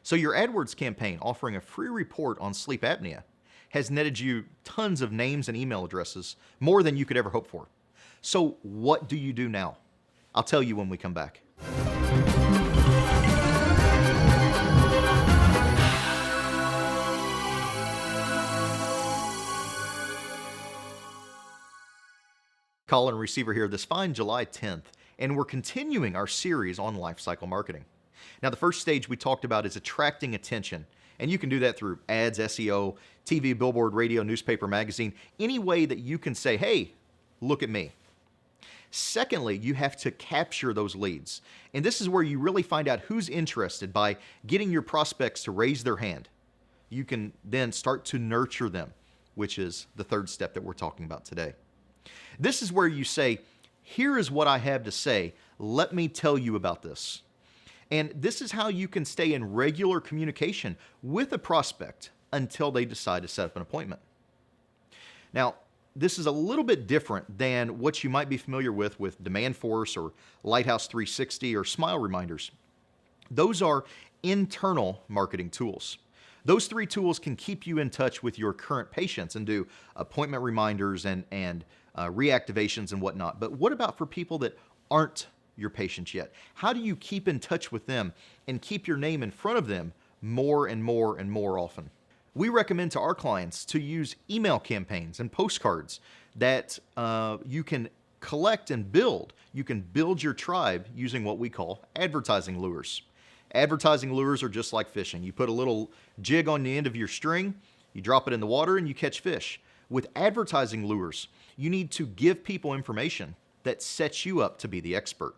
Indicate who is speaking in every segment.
Speaker 1: So your AdWords campaign offering a free report on sleep apnea has netted you tons of names and email addresses, more than you could ever hope for. So what do you do now? I'll tell you when we come back. Colin Receveur here this fine July 10th, and we're continuing our series on lifecycle marketing. Now, the first stage we talked about is attracting attention, and you can do that through ads, SEO, TV, billboard, radio, newspaper, magazine, any way that you can say, hey, look at me. Secondly, you have to capture those leads, and this is where you really find out who's interested by getting your prospects to raise their hand. You can then start to nurture them, which is the third step that we're talking about today. This is where you say, here is what I have to say. Let me tell you about this. And this is how you can stay in regular communication with a prospect until they decide to set up an appointment. Now, this is a little bit different than what you might be familiar with Demand Force or Lighthouse 360 or Smile Reminders. Those are internal marketing tools. Those three tools can keep you in touch with your current patients and do appointment reminders and reactivations and whatnot. But what about for people that aren't your patients yet? How do you keep in touch with them and keep your name in front of them more and more and more often? We recommend to our clients to use email campaigns and postcards that you can collect and build. You can build your tribe using what we call advertising lures. Advertising lures are just like fishing. You put a little jig on the end of your string, you drop it in the water, and you catch fish. With advertising lures, you need to give people information that sets you up to be the expert.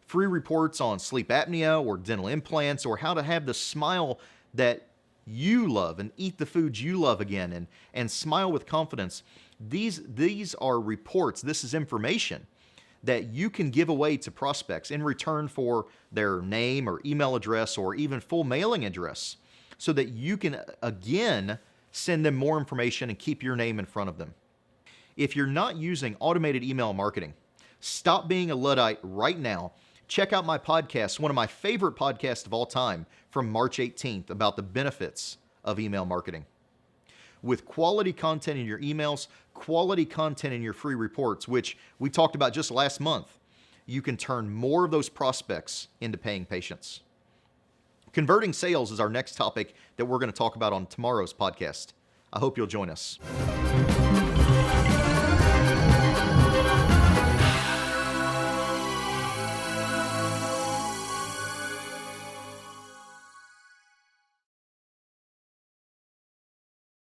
Speaker 1: Free reports on sleep apnea or dental implants or how to have the smile that you love and eat the foods you love again and smile with confidence. These are reports. This is information that you can give away to prospects in return for their name or email address or even full mailing address so that you can, again, send them more information and keep your name in front of them. If you're not using automated email marketing, stop being a Luddite right now. Check out my podcast, one of my favorite podcasts of all time, from March 18th about the benefits of email marketing. With quality content in your emails, quality content in your free reports, which we talked about just last month, you can turn more of those prospects into paying patients. Converting sales is our next topic that we're going to talk about on tomorrow's podcast. I hope you'll join us.